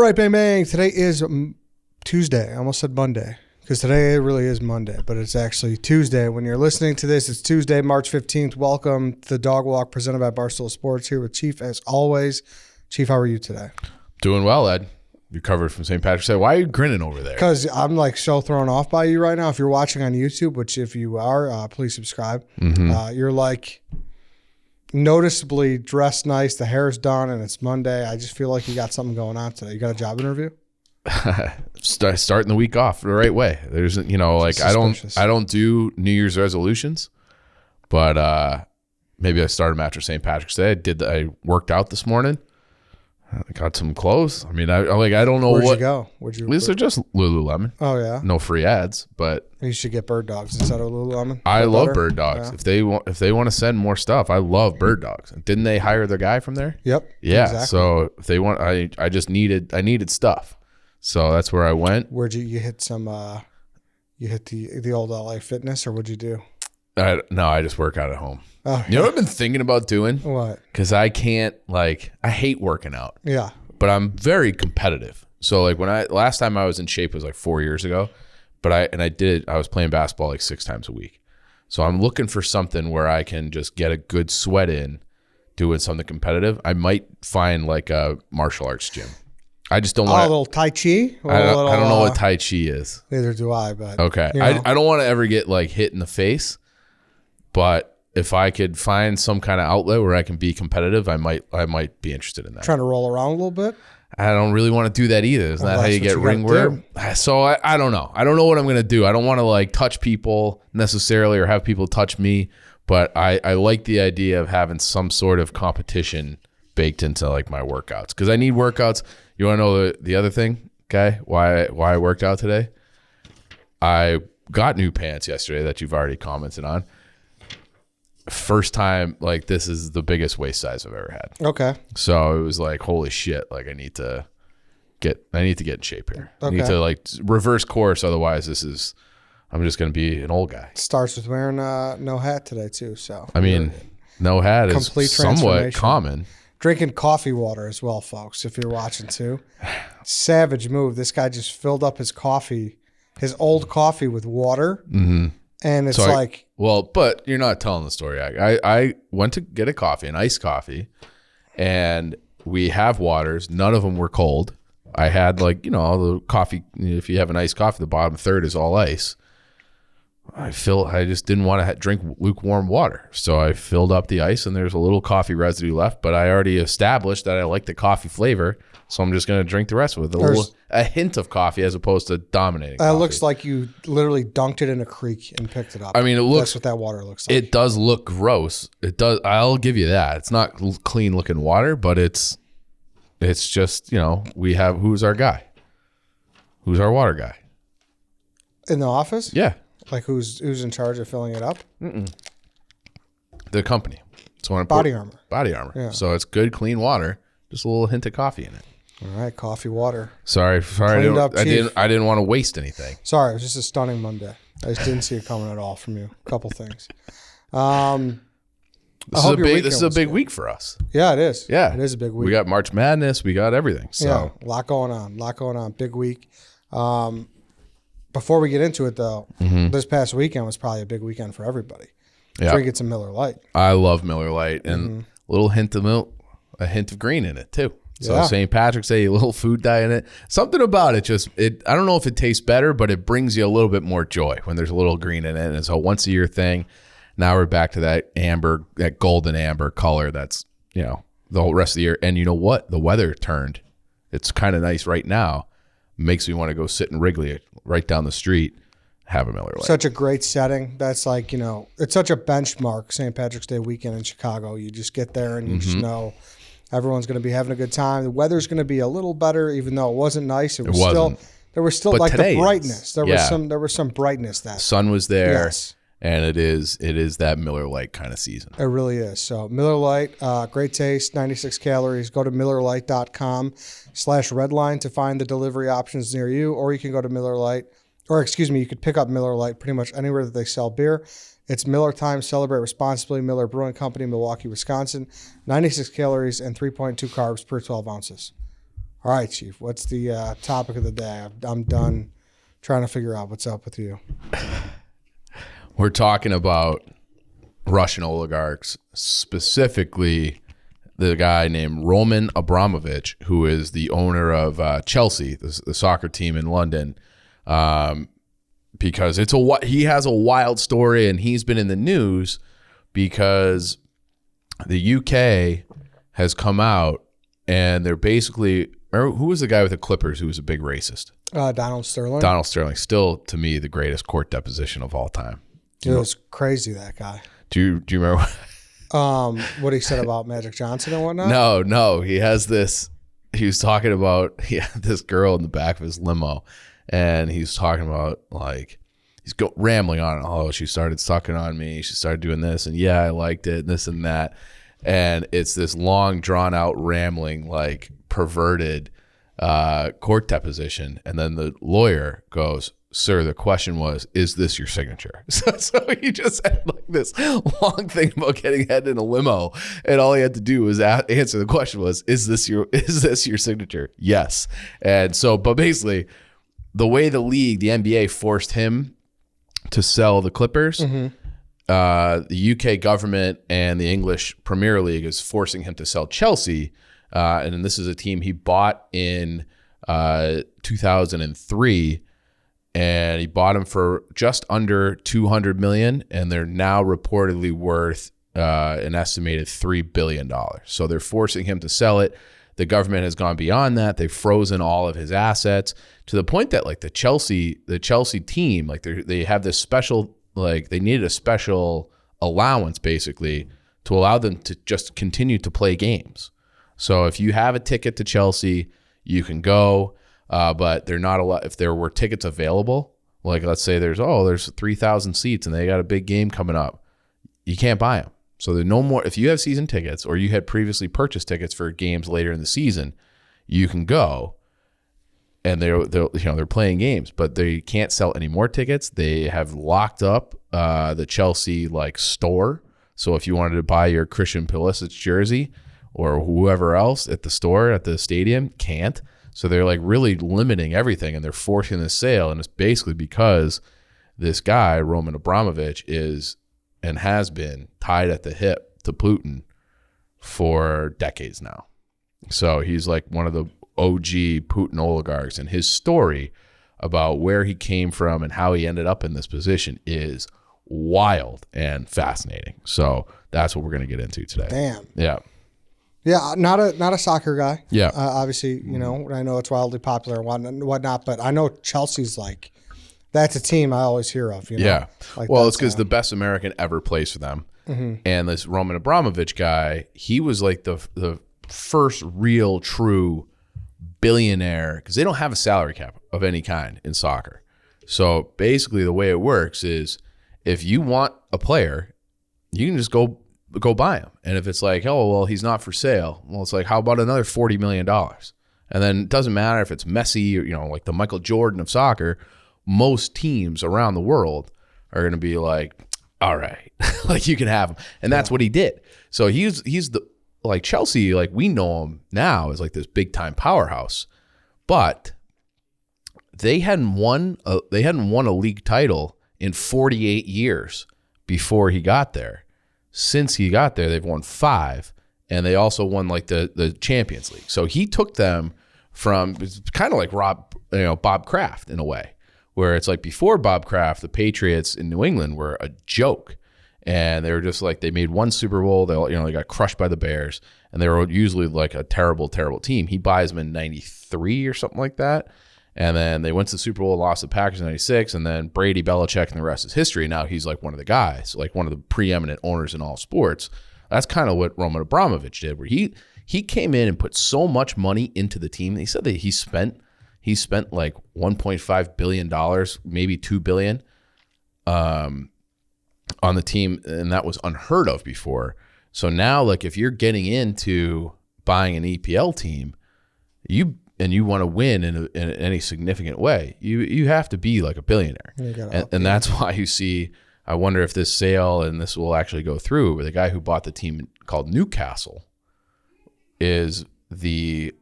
right, bang, bang. Today is Tuesday. I almost said Monday because today it really is Monday, but it's actually Tuesday. When you're listening to this, it's Tuesday, March 15th. Welcome to the Dog Walk presented by Barstool Sports, here with Chief as always. Chief, how are you today? Doing well, Ed. You recovered from St. Patrick's Day. Why are you grinning over there? Because I'm like so thrown off by you right now. If you're watching on YouTube, which if you are, please subscribe. You're like noticeably dressed nice. The hair's done and it's Monday. I just feel like you got something going on today. You got a job interview? Starting the week off the right way. There's, like I don't do New Year's resolutions, but maybe I started them after St. Patrick's Day. I worked out this morning. I got some clothes. I mean, I don't know Where'd you go? These are just Lululemon. Oh yeah. No free ads, but you should get bird dogs instead of Lululemon. I love bird dogs. Yeah. If they want to send more stuff, I love bird dogs. Didn't they hire the guy from there? Yep. Yeah. Exactly. So if they want, I needed stuff. So that's where I went. Where'd you hit some? You hit the old LA Fitness, or what'd you do? No, I just work out at home. Oh, yeah. You know what I've been thinking about doing? What? Because I can't, I hate working out. Yeah. But I'm very competitive. So last time I was in shape was 4 years ago, but I was playing basketball 6 times a week. So I'm looking for something where I can just get a good sweat in doing something competitive. I might find a martial arts gym. I just don't want a little Tai Chi? I don't know what Tai Chi is. Neither do I, but okay. I don't want to ever get hit in the face, but if I could find some kind of outlet where I can be competitive, I might be interested in that. Trying to roll around a little bit? I don't really want to do that either. Isn't that how you get ringworm? So I don't know. I don't know what I'm going to do. I don't want to touch people necessarily or have people touch me, but I like the idea of having some sort of competition baked into my workouts, because I need workouts. You want to know the other thing, okay? Why I worked out today? I got new pants yesterday that you've already commented on. First time, this is the biggest waist size I've ever had. Okay. So it was holy shit, I need to get in shape here. Okay. I need to reverse course, otherwise I'm just going to be an old guy. Starts with wearing no hat today too, so. I mean, no hat is somewhat common. Drinking coffee water as well, folks, if you're watching too. Savage move. This guy just filled up his old coffee with water. Mm-hmm. And it's but you're not telling the story. I went to get a coffee, an iced coffee, and we have waters. None of them were cold. I had all the coffee. If you have an iced coffee, the bottom third is all ice. I just didn't want to drink lukewarm water. So I filled up the ice, and there's a little coffee residue left, but I already established that I like the coffee flavor. So I'm just going to drink the rest with a hint of coffee as opposed to dominating coffee. It looks like you literally dunked it in a creek and picked it up. I mean, that's what that water looks like. It does look gross. It does. I'll give you that. It's not clean looking water, but it's just, who's our guy? Who's our water guy? In the office? Yeah. Who's in charge of filling it up? The company. Body Armor. Body Armor. Yeah. So it's good, clean water. Just a little hint of coffee in it. All right, coffee water. Sorry. I didn't want to waste anything. Sorry, it was just a stunning Monday. I just didn't see it coming at all from you. A couple things. This is a big week for us. Yeah, it is. Yeah, it is a big week. We got March Madness. We got everything. So yeah, a lot going on. Big week. Before we get into it, though, this past weekend was probably a big weekend for everybody. Yeah. Drinking some Miller Lite. I love Miller Lite, and a little hint of milk, a hint of green in it too. So St. Patrick's Day, a little food dye in it. Something about it I don't know if it tastes better, but it brings you a little bit more joy when there's a little green in it. And it's a once a year thing. Now we're back to that amber, that golden amber color that's, the whole rest of the year. And you know what? The weather turned. It's kind of nice right now. Makes me want to go sit in Wrigley right down the street, have a Miller Lite. Such a great setting. That's it's such a benchmark, St. Patrick's Day weekend in Chicago. You just get there and you just know everyone's going to be having a good time. The weather's going to be a little better, even though it wasn't nice. There was still the brightness. There was some brightness. That sun was there. Yes. And it is that Miller Lite kind of season. It really is. So Miller Lite, great taste, 96 calories. Go to MillerLite.com/redline to find the delivery options near you, or you can go to you could pick up Miller Lite pretty much anywhere that they sell beer. It's Miller time. Celebrate responsibly. Miller Brewing Company, Milwaukee, Wisconsin. 96 calories and 3.2 carbs per 12 ounces. All right, Chief. What's the topic of the day? I'm done trying to figure out what's up with you. We're talking about Russian oligarchs, specifically the guy named Roman Abramovich, who is the owner of Chelsea, the soccer team in London. Because he has a wild story, and he's been in the news because the UK has come out and they're basically, who was the guy with the Clippers who was a big racist? Donald Sterling. Donald Sterling, still to me the greatest court deposition of all time. It was crazy, that guy. Do you remember? What he said about Magic Johnson and whatnot? No. He has this. He was talking about this girl in the back of his limo, and he's talking about like he's rambling on. Oh, she started sucking on me. She started doing this, and I liked it, and this and that. And it's this long, drawn out, rambling, like perverted court deposition. And then the lawyer goes, "Sir, the question was, is this your signature?" So he just had like this long thing about getting head in a limo, and all he had to do was answer the question was, is this your signature? Yes. And so, but basically, the way the NBA forced him to sell the Clippers, the UK government and the English Premier League is forcing him to sell Chelsea. And this is a team he bought in 2003. And he bought them for just under $200 million, and they're now reportedly worth an estimated $3 billion. So they're forcing him to sell it. The government has gone beyond that. They've frozen all of his assets to the point that like the Chelsea team, like they have this special, like they needed a special allowance basically to allow them to just continue to play games. So if you have a ticket to Chelsea, you can go. But they're not allowed. If there were tickets available, like let's say there's 3,000 seats and they got a big game coming up, you can't buy them. So there's no more. If you have season tickets or you had previously purchased tickets for games later in the season, you can go, and they're playing games, but they can't sell any more tickets. They have locked up the Chelsea like store. So if you wanted to buy your Christian Pulisic jersey or whoever else at the store at the stadium, can't. So they're like really limiting everything, and they're forcing the sale. And it's basically because this guy, Roman Abramovich, is and has been tied at the hip to Putin for decades now. So he's like one of the OG Putin oligarchs, and his story about where he came from and how he ended up in this position is wild and fascinating. So that's what we're going to get into today. Damn. Yeah. Yeah, not a soccer guy. Yeah. Obviously, I know it's wildly popular and whatnot, but I know Chelsea's like, that's a team I always hear of. Yeah. Like well, it's because the best American ever plays for them. Mm-hmm. And this Roman Abramovich guy, he was like the first real true billionaire, because they don't have a salary cap of any kind in soccer. So basically the way it works is if you want a player, you can just go buy him. And if it's like, oh, well, he's not for sale. Well, it's like, how about another $40 million? And then it doesn't matter if it's Messi or, like the Michael Jordan of soccer, most teams around the world are going to be like, all right, like you can have him. And that's what he did. So he's the, like Chelsea, like we know him now as like this big time powerhouse, but they hadn't won a league title in 48 years before he got there. Since he got there, they've won 5, and they also won like the Champions League. So he took them from, it's kind of like Bob Kraft in a way, where it's like before Bob Kraft, the Patriots in New England were a joke, and they were just like, they made one Super Bowl, they got crushed by the Bears, and they were usually like a terrible, terrible team. He buys them in 93 or something like that. And then they went to the Super Bowl and lost the Packers in 96, and then Brady, Belichick, and the rest is history. Now he's like one of the guys, like one of the preeminent owners in all sports. That's kind of what Roman Abramovich did, where he came in and put so much money into the team. He said that he spent like $1.5 billion, maybe $2 billion on the team, and that was unheard of before. So now, like if you're getting into buying an EPL team, and you want to win in any significant way, you have to be like a billionaire. And that's why you see, I wonder if this sale, and this will actually go through, where the guy who bought the team called Newcastle is the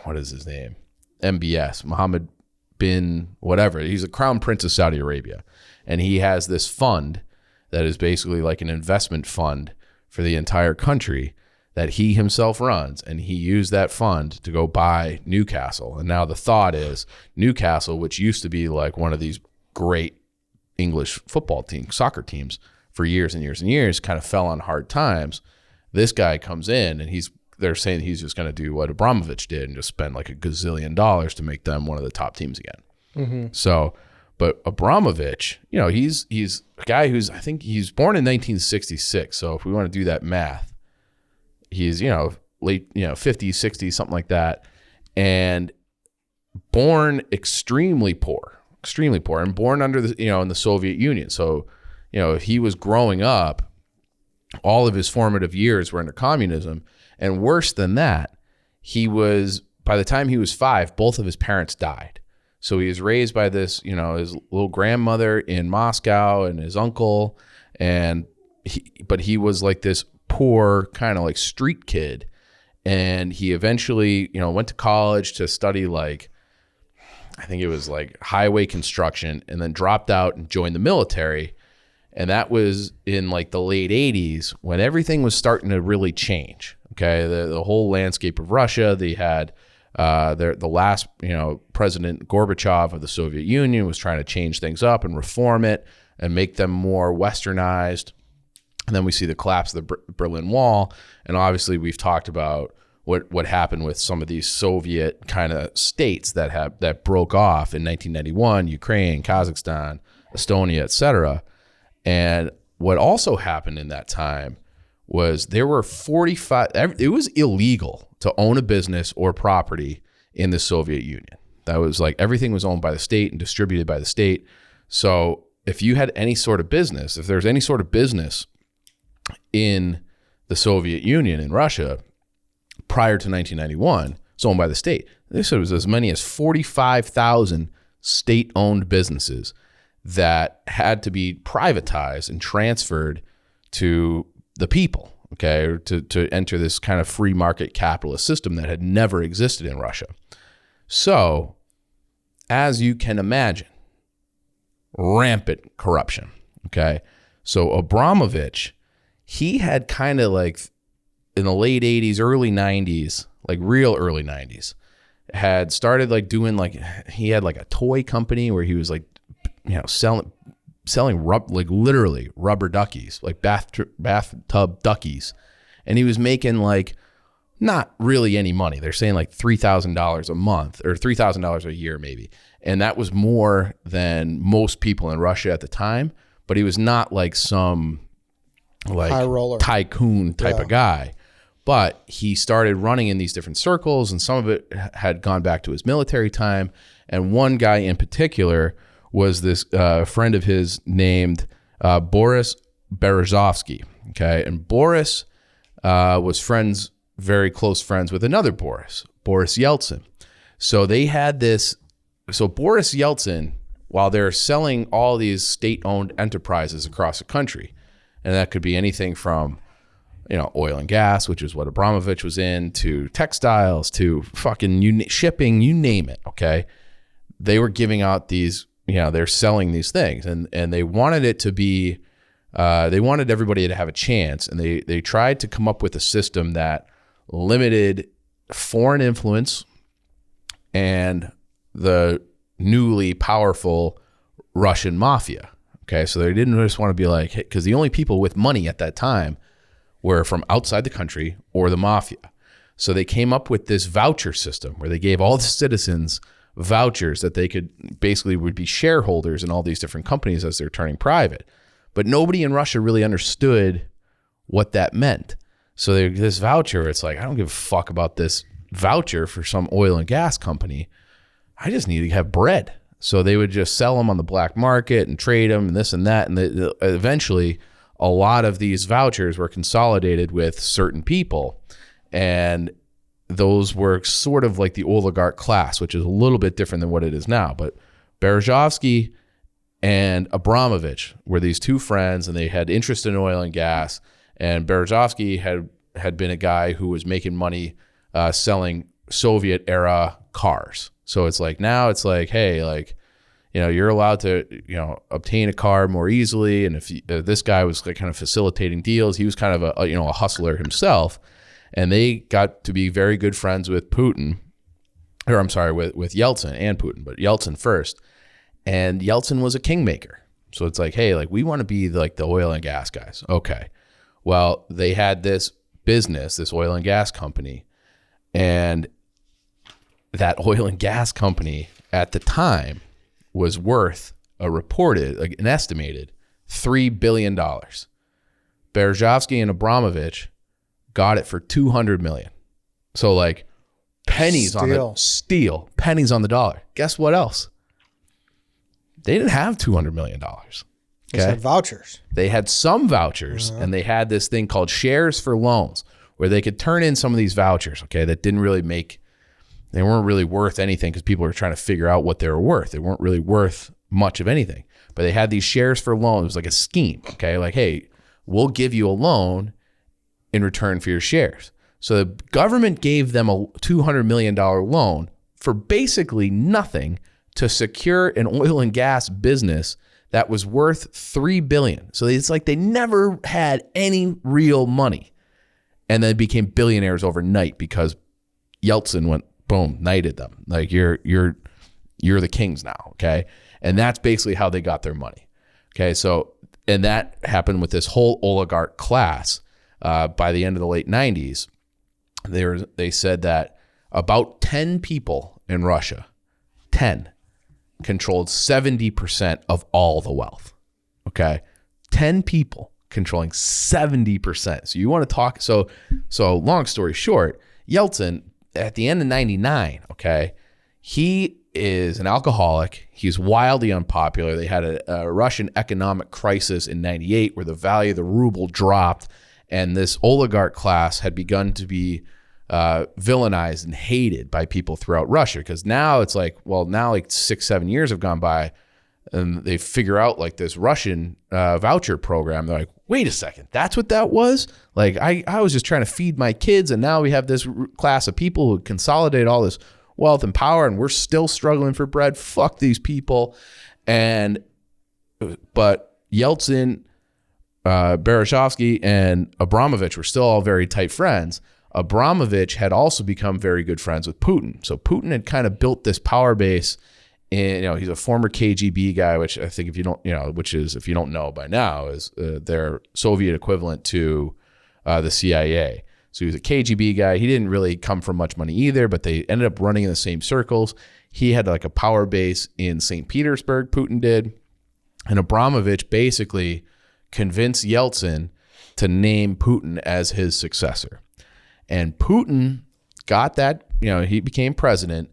what is his name? MBS, Mohammed bin whatever. He's a crown prince of Saudi Arabia. And he has this fund that is basically like an investment fund for the entire country that he himself runs. And he used that fund to go buy Newcastle. And now the thought is Newcastle, which used to be like one of these great English football teams, soccer teams for years and years and years, kind of fell on hard times. This guy comes in and they're saying he's just going to do what Abramovich did and just spend like $1 gazillion to make them one of the top teams again. Mm-hmm. So, but Abramovich, he's a guy who's, I think he's born in 1966. So if we want to do that math, he's, late, 50s, 60s, something like that. And born extremely poor, and born under the, in the Soviet Union. So, he was growing up, all of his formative years were under communism. And worse than that, by the time he was 5, both of his parents died. So he was raised by this, his little grandmother in Moscow and his uncle. But he was like this poor kind of like street kid. And he eventually, went to college to study I think it was like highway construction, and then dropped out and joined the military. And that was in like the late 80s when everything was starting to really change. Okay, the whole landscape of Russia. They had the last, President Gorbachev of the Soviet Union was trying to change things up and reform it and make them more westernized. And then we see the collapse of the Berlin Wall. And obviously we've talked about what happened with some of these Soviet kind of states that broke off in 1991, Ukraine, Kazakhstan, Estonia, etc. And what also happened in that time was there were 45, it was illegal to own a business or property in the Soviet Union. That was like everything was owned by the state and distributed by the state. So if you had any sort of business, if there's any sort of business in the Soviet Union, in Russia, prior to 1991, it's owned by the state. They said it was as many as 45,000 state-owned businesses that had to be privatized and transferred to the people, okay, to enter this kind of free market capitalist system that had never existed in Russia. So, as you can imagine, rampant corruption, okay? So Abramovich, he had kind of like in the late 80s, early 90s, like real early 90s, had started like doing like, he had like a toy company where he was like, selling like literally rubber duckies, like bathtub duckies. And he was making like not really any money. They're saying like $3,000 a month or $3,000 a year maybe. And that was more than most people in Russia at the time. But he was not like some like high roller tycoon type of guy. But he started running in these different circles, and some of it had gone back to his military time. And one guy in particular was this friend of his named Boris Berezovsky. Okay, and Boris was very close friends with another Boris Yeltsin. So they had this. So Boris Yeltsin, while they're selling all these state-owned enterprises across the country, and that could be anything from oil and gas, which is what Abramovich was in, to textiles, to fucking shipping, you name it. Okay, they were giving out these. They're selling these things, and they wanted it to be, they wanted everybody to have a chance, and they tried to come up with a system that limited foreign influence and the newly powerful Russian mafia. Okay, so they didn't just want to be like, because the only people with money at that time were from outside the country or the mafia. So they came up with this voucher system where they gave all the citizens vouchers that they could basically would be shareholders in all these different companies as they're turning private. But nobody in Russia really understood what that meant. So this voucher, it's like, I don't give a fuck about this voucher for some oil and gas company. I just need to have bread. So they would just sell them on the black market and trade them and this and that. And eventually a lot of these vouchers were consolidated with certain people. And those were sort of like the oligarch class, which is a little bit different than what it is now. But Berezovsky and Abramovich were these two friends, and they had interest in oil and gas. And Berezovsky had been a guy who was making money selling Soviet era cars. So it's like now it's like, hey, like, you're allowed to, obtain a car more easily. And if this guy was like kind of facilitating deals, he was kind of a hustler himself. And they got to be very good friends with Putin, or I'm sorry, with Yeltsin and Putin, but Yeltsin first. And Yeltsin was a kingmaker. So it's like, hey, like we want to be like the oil and gas guys. Okay. Well, they had this business, this oil and gas company, and that oil and gas company at the time was worth an estimated $3 billion. Berezovsky and Abramovich got it for $200 million. So like pennies on the dollar. Guess what else? They didn't have $200 million. They had vouchers. They had some vouchers, and they had this thing called shares for loans where they could turn in some of these vouchers, okay, that they weren't really worth anything because people were trying to figure out what they were worth. They weren't really worth much of anything. But they had these shares for loans. It was like a scheme, okay? Like, hey, we'll give you a loan in return for your shares. So the government gave them a $200 million loan for basically nothing to secure an oil and gas business that was worth $3 billion. So it's like they never had any real money. And then became billionaires overnight because Yeltsin went, boom, knighted them. Like you're the kings now, okay? And that's basically how they got their money. Okay, so, and that happened with this whole oligarch class. By the end of the late 90s, they said that about 10 people in Russia, 10, controlled 70% of all the wealth. Okay, 10 people controlling 70%. So you want to talk, so long story short, Yeltsin, at the end of 99, okay, he is an alcoholic. He's wildly unpopular. They had a Russian economic crisis in 98 where the value of the ruble dropped, and this oligarch class had begun to be villainized and hated by people throughout Russia, because now it's like, well, now like 6-7 years have gone by and they figure out like this Russian voucher program. They're like, wait a second, that's what that was? Like I was just trying to feed my kids, and now we have this class of people who consolidate all this wealth and power, and we're still struggling for bread. Fuck these people. But Yeltsin, Berezovsky, and Abramovich were still all very tight friends. Abramovich had also become very good friends with Putin. So Putin had kind of built this power base. And, he's a former KGB guy, which I think if you don't know by now, is their Soviet equivalent to the CIA. So he was a KGB guy. He didn't really come from much money either, but they ended up running in the same circles. He had like a power base in St. Petersburg, Putin did. And Abramovich basically convinced Yeltsin to name Putin as his successor. And Putin got that, he became president,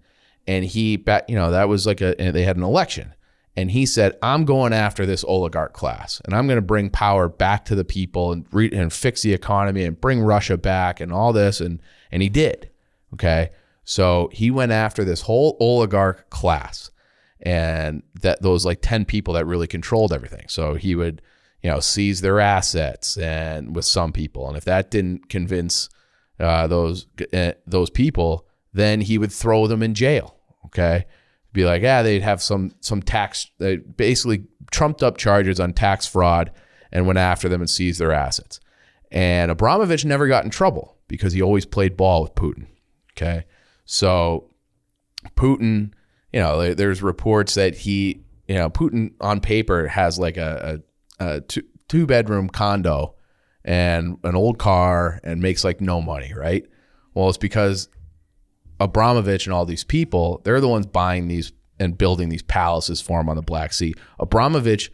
and that was like they had an election, and he said, I'm going after this oligarch class, and I'm going to bring power back to the people and fix the economy and bring Russia back and all this. And he did. Okay. So he went after this whole oligarch class, and those like 10 people that really controlled everything. So he would, seize their assets and with some people. And if that didn't convince those people, then he would throw them in jail. Okay, be like, they'd have some tax, they basically trumped up charges on tax fraud and went after them and seized their assets. And Abramovich never got in trouble because he always played ball with Putin. Okay, so Putin, there's reports that Putin on paper has like a two-bedroom condo and an old car and makes like no money, right? Well, it's because Abramovich and all these people, they're the ones buying these and building these palaces for him on the Black Sea. Abramovich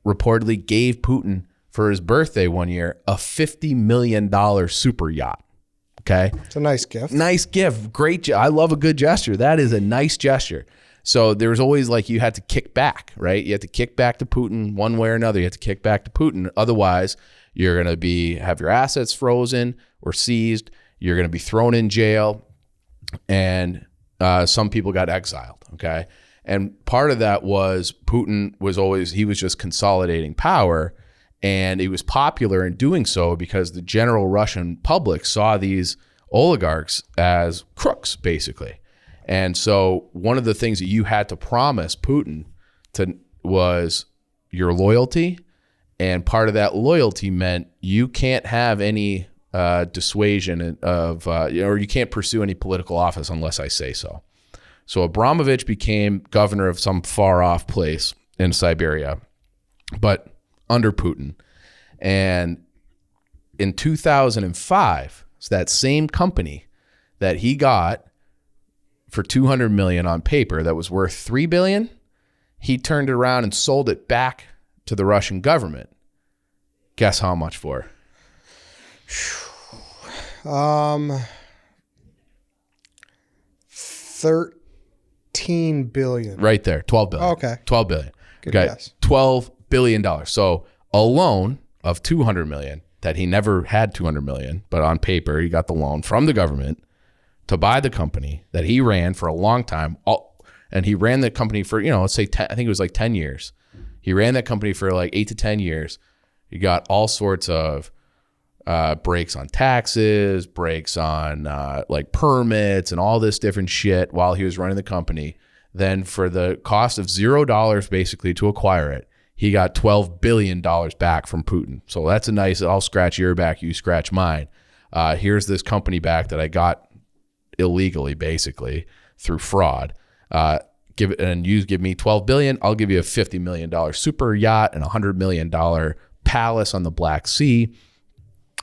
reportedly gave Putin for his birthday one year a $50 million super yacht. Okay. It's a nice gift. Nice gift. Great. I love a good gesture. That is a nice gesture. So there was always like, you had to kick back, right? You had to kick back to Putin one way or another. You had to kick back to Putin. Otherwise, you're going to have your assets frozen or seized. You're going to be thrown in jail. And some people got exiled, okay? And part of that was Putin he was just consolidating power, and he was popular in doing so because the general Russian public saw these oligarchs as crooks, basically. And so one of the things that you had to promise Putin was your loyalty. And part of that loyalty meant you can't have any dissuasion of, or you can't pursue any political office unless I say so. So Abramovich became governor of some far off place in Siberia, but under Putin. And in 2005, it's that same company that he got for $200 million on paper that was worth $3 billion. He turned it around and sold it back to the Russian government. Guess how much for? 13 billion. Right there, 12 billion. Okay. 12 billion. Good guess. $12 billion. So a loan of 200 million that he never had 200 million, but on paper he got the loan from the government to buy the company that he ran for a long time. And he ran the company for, let's say 10, I think it was like 10 years. He ran that company for like 8 to 10 years. He got all sorts of breaks on taxes, breaks on like permits and all this different shit while he was running the company. Then for the cost of $0 basically to acquire it, he got $12 billion back from Putin. So that's a nice, I'll scratch your back, you scratch mine. Here's this company back that I got illegally, basically, through fraud. You give me $12 billion, I'll give you a $50 million super yacht and $100 million palace on the Black Sea.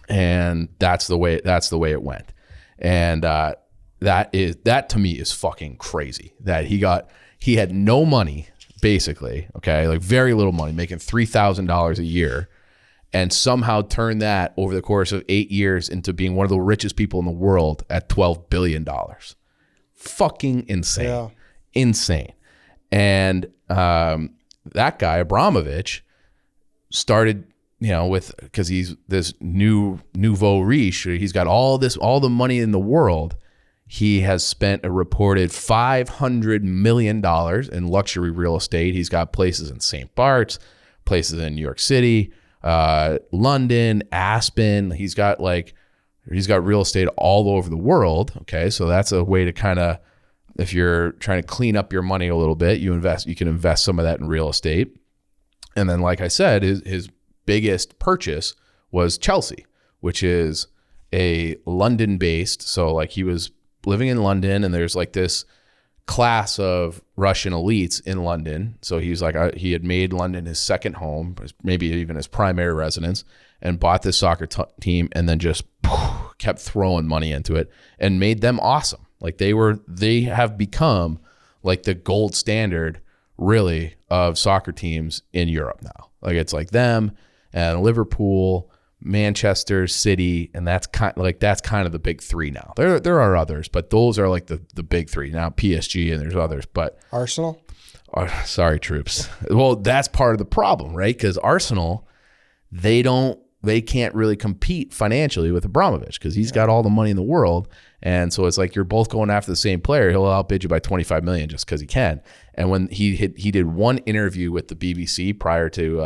And that's the way it went. And that to me is fucking crazy that he had no money, basically, okay, like very little money, making $3,000 a year, and somehow turned that over the course of 8 years into being one of the richest people in the world at $12 billion. Fucking insane. Yeah. Insane. And that guy, Abramovich, started, because he's this nouveau riche, he's got all the money in the world. He has spent a reported $500 million in luxury real estate. He's got places in St. Bart's, places in New York City, London, Aspen. He's got real estate all over the world. Okay, so that's a way to kind of, if you're trying to clean up your money a little bit, you can invest some of that in real estate. And then, like I said, his biggest purchase was Chelsea, which is a London-based. So like he was living in London, and there's like this class of Russian elites in London. So he's like, he had made London his second home, maybe even his primary residence, and bought this soccer team, and then just kept throwing money into it and made them awesome. Like they have become like the gold standard, really, of soccer teams in Europe now. Like it's like them and Liverpool, Manchester City, and that's kind of the big three now. There are others, but those are like the big three now. PSG, and there's others, but Arsenal. Sorry, troops. Well, that's part of the problem, right? Because Arsenal, they can't really compete financially with Abramovich because he's got all the money in the world, and so it's like you're both going after the same player. He'll outbid you by $25 million just because he can. And when he did one interview with the BBC prior to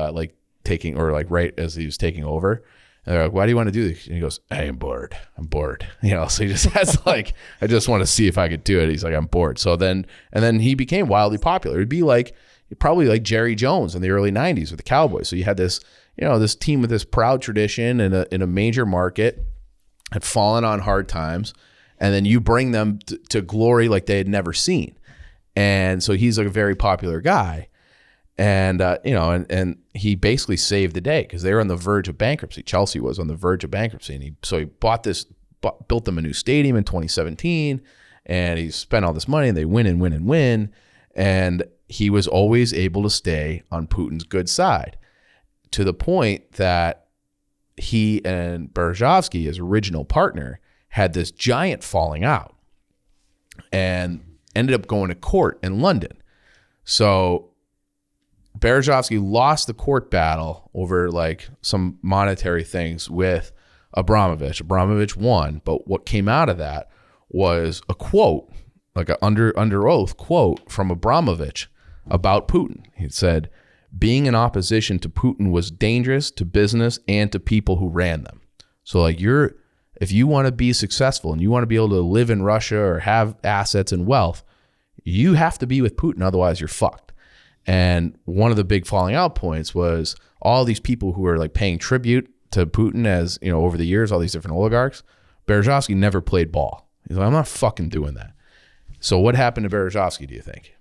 right as he was taking over. And they're like, why do you want to do this? And he goes, hey, I'm bored. So he just has like, I just want to see if I could do it. He's like, I'm bored. So then he became wildly popular. It'd be like, probably like Jerry Jones in the early 90s with the Cowboys. So you had this, this team with this proud tradition in a major market, had fallen on hard times. And then you bring them to glory like they had never seen. And so he's like a very popular guy. And, and he basically saved the day because they were on the verge of bankruptcy. Chelsea was on the verge of bankruptcy. And he built them a new stadium in 2017, and he spent all this money, and they win and win and win. And he was always able to stay on Putin's good side to the point that he and Berezovsky, his original partner, had this giant falling out and ended up going to court in London. So Berezovsky lost the court battle over like some monetary things with Abramovich. Abramovich won, but what came out of that was a quote, like an under oath quote from Abramovich about Putin. He said, being in opposition to Putin was dangerous to business and to people who ran them. So like if you want to be successful and you want to be able to live in Russia or have assets and wealth, you have to be with Putin. Otherwise, you're fucked. And one of the big falling out points was all these people who are like paying tribute to Putin as, you know, over the years, all these different oligarchs. Berezovsky never played ball. He's like, I'm not fucking doing that. So what happened to Berezovsky, do you think?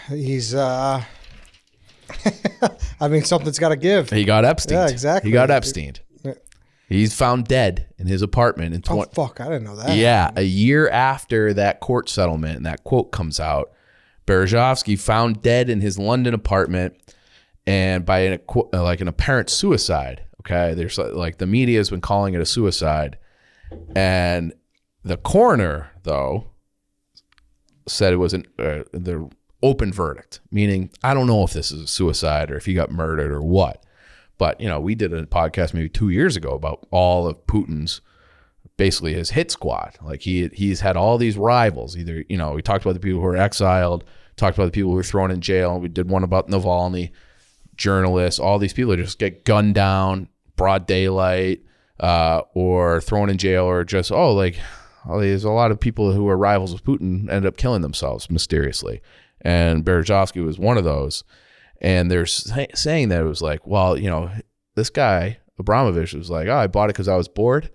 He's, I mean, something's got to give. He got Epstein. Yeah, exactly. He got Epstein. He's found dead in his apartment. In oh, fuck. I didn't know that. Yeah. A year after that court settlement and that quote comes out, Berezovsky found dead in his London apartment and by an apparent suicide. Okay. There's like the media has been calling it a suicide. And the coroner, though, said it was the open verdict, meaning I don't know if this is a suicide or if he got murdered or what. But, you know, we did a podcast maybe 2 years ago about all of Putin's, basically his hit squad. Like he's had all these rivals. Either, you know, we talked about the people who were exiled, talked about the people who were thrown in jail. We did one about Navalny, journalists, all these people just get gunned down, broad daylight, or thrown in jail, or just, there's a lot of people who are rivals of Putin ended up killing themselves mysteriously. And Berezovsky was one of those. And they're saying that it was like, well, you know, this guy, Abramovich, was like, oh, I bought it because I was bored.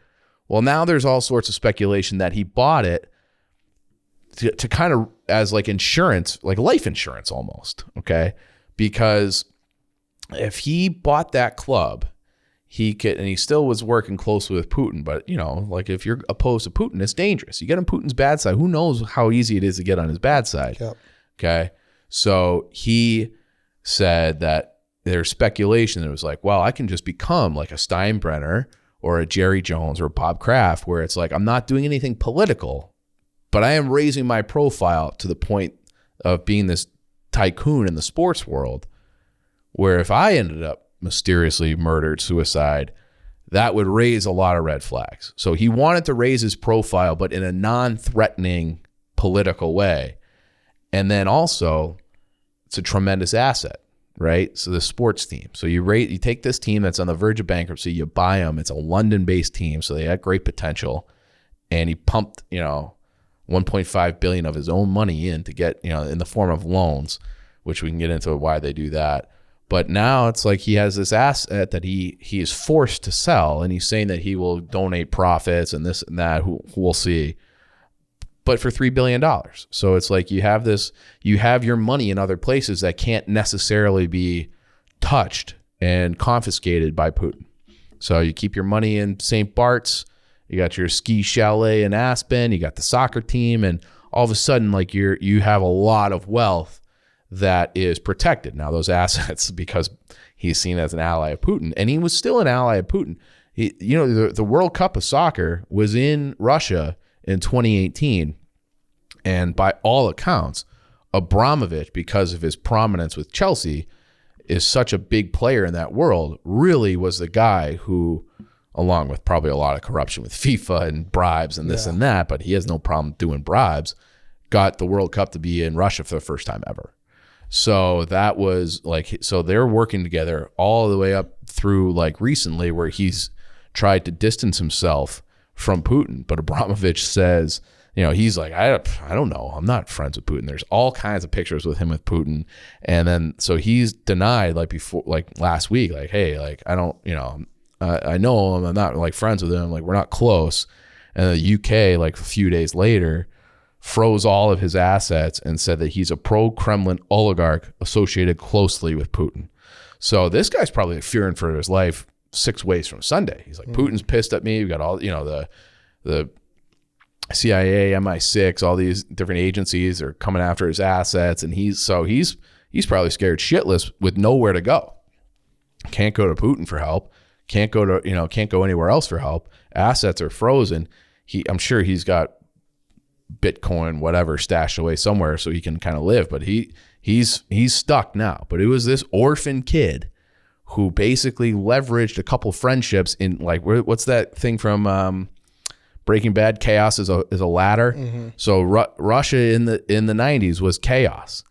Well, now there's all sorts of speculation that he bought it to kind of as like insurance, like life insurance almost, okay? Because if he bought that club, he could, and he still was working closely with Putin, but, you know, like if you're opposed to Putin, it's dangerous. You get on Putin's bad side, who knows how easy it is to get on his bad side, Yep. Okay? So he said that there's speculation that it was like, well, I can just become like a Steinbrenner or a Jerry Jones or a Bob Kraft, where it's like, I'm not doing anything political, but I am raising my profile to the point of being this tycoon in the sports world, where if I ended up mysteriously murdered, suicide, that would raise a lot of red flags. So he wanted to raise his profile, but in a non-threatening political way. And then also, it's a tremendous asset, right? So the sports team. So you take this team that's on the verge of bankruptcy, you buy them. It's a London-based team, so they had great potential. And he pumped, you know, $1.5 billion of his own money in to get, you know, in the form of loans, which we can get into why they do that. But now it's like he has this asset that he is forced to sell, and he's saying that he will donate profits and this and that. We'll see. But for $3 billion. So it's like you have your money in other places that can't necessarily be touched and confiscated by Putin. So you keep your money in St. Bart's, you got your ski chalet in Aspen, you got the soccer team, and all of a sudden, like you have a lot of wealth that is protected. Now those assets, because he's seen as an ally of Putin, and he was still an ally of Putin. The World Cup of soccer was in Russia in 2018, and by all accounts, Abramovich, because of his prominence with Chelsea, is such a big player in that world, really was the guy who, along with probably a lot of corruption with FIFA and bribes and this and that, but he has no problem doing bribes, got the World Cup to be in Russia for the first time ever. So that was like, so they're working together all the way up through like recently, where he's tried to distance himself from Putin. But Abramovich says, you know, he's like, I don't know, I'm not friends with Putin. There's all kinds of pictures with him with Putin. And then, so he's denied like before, like last week, like, hey, like, I don't, you know, I know him, I'm not like friends with him, like we're not close. And the UK, like a few days later, froze all of his assets and said that he's a pro-Kremlin oligarch associated closely with Putin. So this guy's probably fearing for his life 6 ways from Sunday. He's like, Putin's pissed at me. We got all, you know, the CIA, MI6, all these different agencies are coming after his assets, and he's probably scared shitless with nowhere to go. Can't go to Putin for help. Can't go anywhere else for help. Assets are frozen. I'm sure he's got Bitcoin, whatever, stashed away somewhere so he can kind of live, but he's stuck now. But it was this orphan kid who basically leveraged a couple friendships in, like, what's that thing from Breaking Bad? Chaos is a ladder. Mm-hmm. So Russia in the 90s was chaos,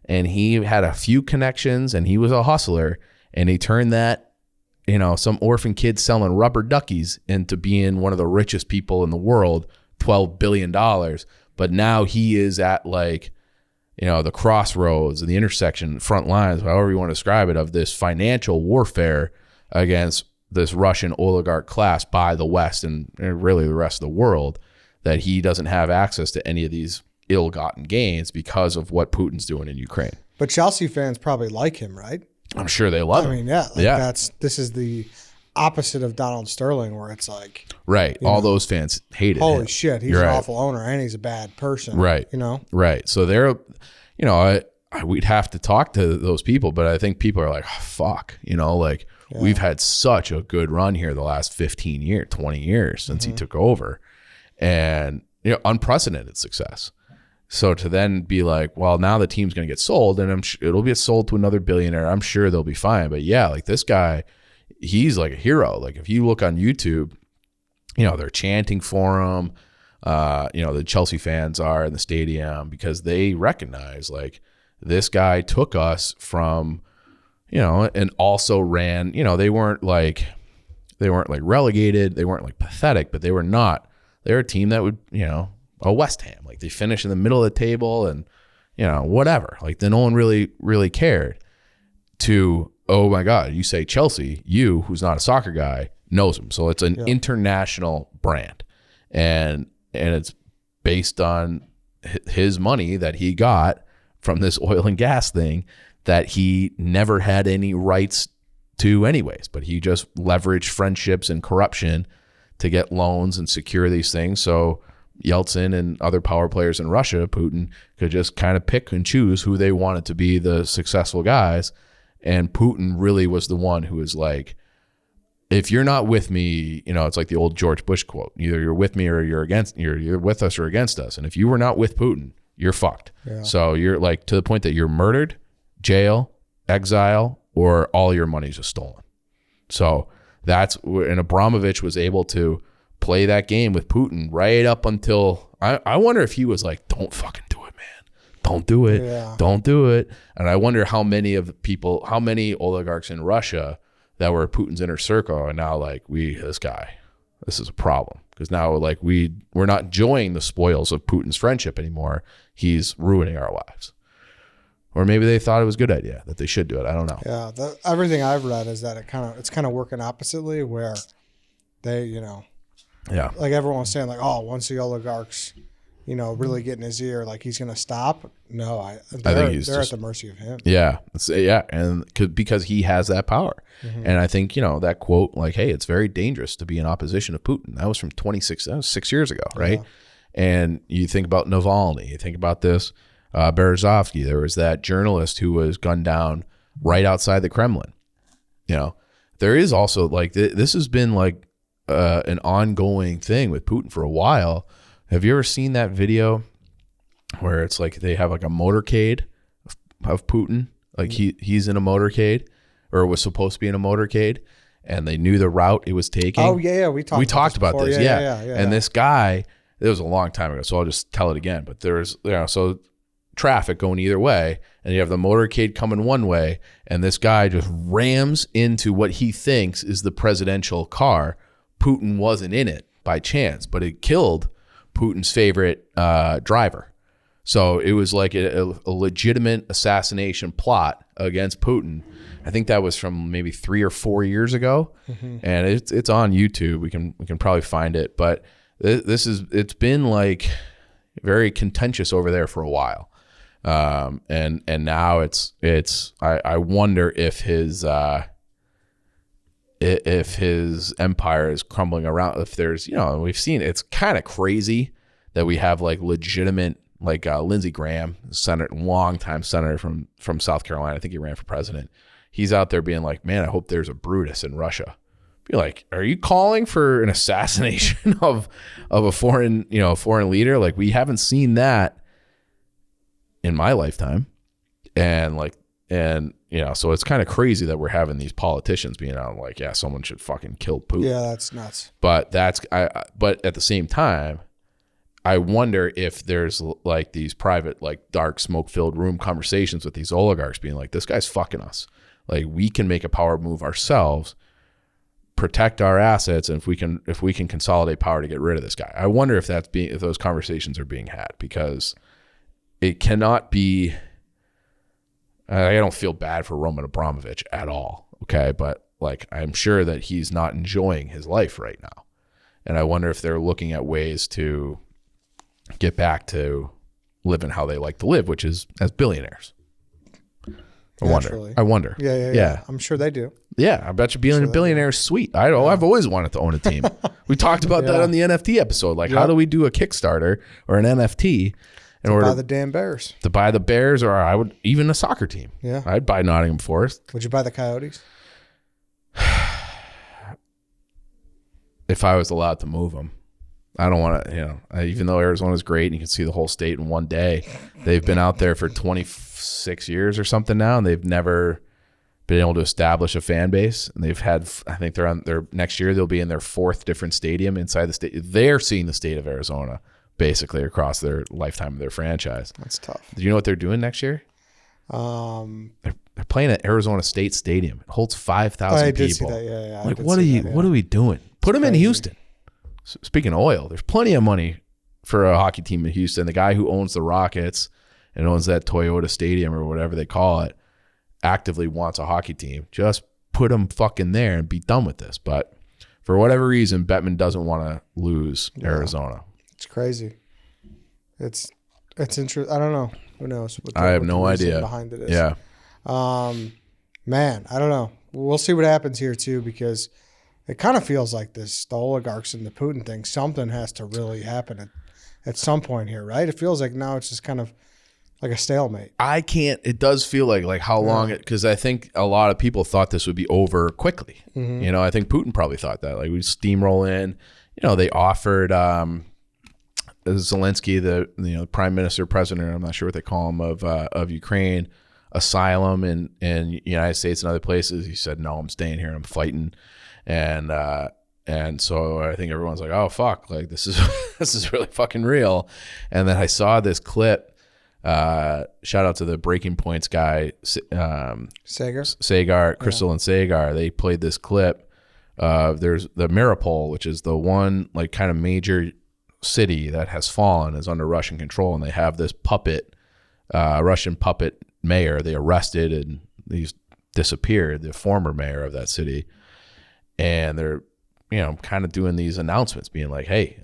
and he had a few connections, and he was a hustler, and he turned that some orphan kid selling rubber duckies into being one of the richest people in the world, $12 billion. But now he is at like, the crossroads and the intersection, front lines, however you want to describe it, of this financial warfare against this Russian oligarch class by the West and really the rest of the world, that he doesn't have access to any of these ill-gotten gains because of what Putin's doing in Ukraine. But Chelsea fans probably like him, right? I'm sure they love him. I mean, this is the opposite of Donald Sterling, where it's like, right, all those fans hated him. Holy shit, he's an awful owner and he's a bad person, right? Right. So they're, we'd have to talk to those people, but I think people are like, oh, fuck, we've had such a good run here the last 15 years, 20 years since he took over, and unprecedented success. So to then be like, well, now the team's going to get sold, and it'll get sold to another billionaire. I'm sure they'll be fine. But yeah, like this guy, he's like a hero. Like if you look on YouTube, they're chanting for him. The Chelsea fans are in the stadium because they recognize like this guy took us from, and also ran. They weren't like relegated. They weren't like pathetic, but they were not. They're a team that would, a West Ham, like they finished in the middle of the table and, whatever. Like then no one really cared. To, oh my God, you say Chelsea, who's not a soccer guy, knows him. So it's an international brand, and it's based on his money that he got from this oil and gas thing that he never had any rights to anyways, but he just leveraged friendships and corruption to get loans and secure these things. So Yeltsin and other power players in Russia, Putin, could just kind of pick and choose who they wanted to be the successful guys. And Putin really was the one who was like, if you're not with me, it's like the old George Bush quote, either you're with me or you're with us or against us. And if you were not with Putin, you're fucked. Yeah. So you're like to the point that you're murdered, jail, exile, or all your money's just stolen. So and Abramovich was able to play that game with Putin right up until, I wonder if he was like, don't fucking do it, man. Don't do it. Yeah. Don't do it. And I wonder how many oligarchs in Russia that were Putin's inner circle are now like, this is a problem. Because now like we're not enjoying the spoils of Putin's friendship anymore. He's ruining our lives. Or maybe they thought it was a good idea that they should do it. I don't know. Yeah, everything I've read is that it's kind of working oppositely, where they, like everyone was saying, like, oh, once the oligarchs, really get in his ear, like he's going to stop. No, I think they're at the mercy of him. Yeah, and because he has that power. Mm-hmm. And I think that quote, like, hey, it's very dangerous to be in opposition to Putin. That was from 6 years ago, right? Yeah. And you think about Navalny, you think about this. Berezovsky, there was that journalist who was gunned down right outside the Kremlin. There is also like this has been like an ongoing thing with Putin for a while. Have you ever seen that video where it's like they have like a motorcade of Putin? Like he's in a motorcade, or was supposed to be in a motorcade, and they knew the route it was taking. Oh yeah, we talked about this. Yeah. And this guy, it was a long time ago, so I'll just tell it again. But there's so traffic going either way, and you have the motorcade coming one way, and this guy just rams into what he thinks is the presidential car. Putin wasn't in it by chance, but it killed Putin's favorite driver. So it was like a legitimate assassination plot against Putin. I think that was from maybe 3 or 4 years ago, and it's on YouTube. We can probably find it, but it's been like very contentious over there for a while. And now I wonder if his empire is crumbling around, if there's, we've seen, it's kind of crazy that we have like legitimate, like Lindsey Graham, longtime senator from South Carolina. I think he ran for president. He's out there being like, man, I hope there's a Brutus in Russia. Be like, are you calling for an assassination of a foreign leader? Like, we haven't seen that in my lifetime. And so it's kind of crazy that we're having these politicians being out like, yeah, someone should fucking kill Putin. Yeah, that's nuts. But but at the same time, I wonder if there's like these private, like dark smoke-filled room conversations with these oligarchs being like, this guy's fucking us. Like, we can make a power move ourselves. protect our assets, and if we can consolidate power to get rid of this guy. I wonder if if those conversations are being had, because it cannot be. I don't feel bad for Roman Abramovich at all. Okay, but like, I'm sure that he's not enjoying his life right now, and I wonder if they're looking at ways to get back to living how they like to live, which is as billionaires. I wonder. Yeah. I'm sure they do. Yeah, I bet you being a billionaire is sweet. I've always wanted to own a team. We talked about that on the NFT episode. Like, how do we do a Kickstarter or an NFT in order to buy the damn Bears? To buy the Bears, or I would even a soccer team. Yeah, I'd buy Nottingham Forest. Would you buy the Coyotes? If I was allowed to move them. I don't want to, even though Arizona's great and you can see the whole state in one day, they've been out there for 26 years or something now, and they've never been able to establish a fan base. And they've had, I think they're on their next year, they'll be in their 4th different stadium inside the state. They're seeing the state of Arizona basically across their lifetime of their franchise. That's tough. Do you know what they're doing next year? They're playing at Arizona State Stadium. It holds 5,000 people. See that. Yeah. Like, what are we doing? Put them in Houston. Speaking of oil, there's plenty of money for a hockey team in Houston. The guy who owns the Rockets and owns that Toyota Stadium or whatever they call it actively wants a hockey team. Just put them fucking there and be done with this. But for whatever reason, Bettman doesn't want to lose Arizona. It's crazy. It's interesting. I don't know. Who knows? I have no idea behind it is. Yeah. Man, I don't know. We'll see what happens here too, because it kind of feels like the oligarchs and the Putin thing, something has to really happen at some point here, right? It feels like now it's just kind of like a stalemate. It does feel like how long because I think a lot of people thought this would be over quickly. Mm-hmm. I think Putin probably thought that. Like, we'd steamroll in. They offered Zelensky, the prime minister, president, I'm not sure what they call him, of Ukraine, asylum in the United States and other places. He said, no, I'm staying here. I'm fighting. And so I think everyone's like, oh fuck, like this is really fucking real. And then I saw this clip. Shout out to the Breaking Points guy, Sagar, Crystal and Sagar. They played this clip. There's the Mariupol, which is the one like kind of major city that has fallen, is under Russian control, and they have this Russian puppet mayor. They arrested and he's disappeared, the former mayor of that city. And they're, kind of doing these announcements, being like, "Hey,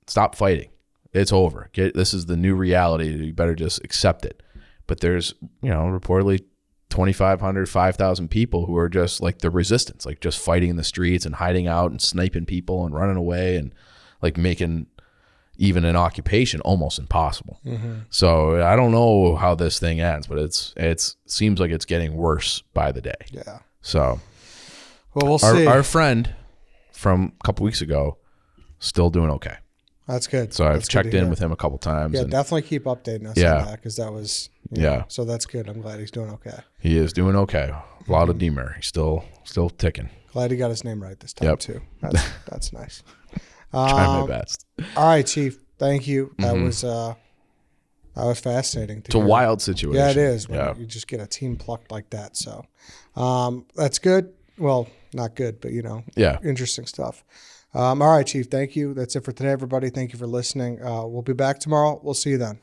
stop fighting. It's over. This is the new reality. You better just accept it." But there's, reportedly 2,500, 5,000 people who are just like the resistance, like just fighting in the streets and hiding out and sniping people and running away and like making even an occupation almost impossible. Mm-hmm. So I don't know how this thing ends, but it seems like it's getting worse by the day. Yeah. So. Well, we'll see. Our friend from a couple weeks ago still doing okay. That's good. So I've checked in with him a couple times. Yeah, definitely keep updating us on that, because that was so that's good. I'm glad he's doing okay. He is doing okay. Vladimir, he's still ticking. Glad he got his name right this time too. That's nice. Trying my best. All right, Chief. Thank you. That was fascinating. It's a wild situation. Yeah, it is. When you just get a team plucked like that. So that's good. Well, not good, but interesting stuff. All right, Chief. Thank you. That's it for today, everybody. Thank you for listening. We'll be back tomorrow. We'll see you then.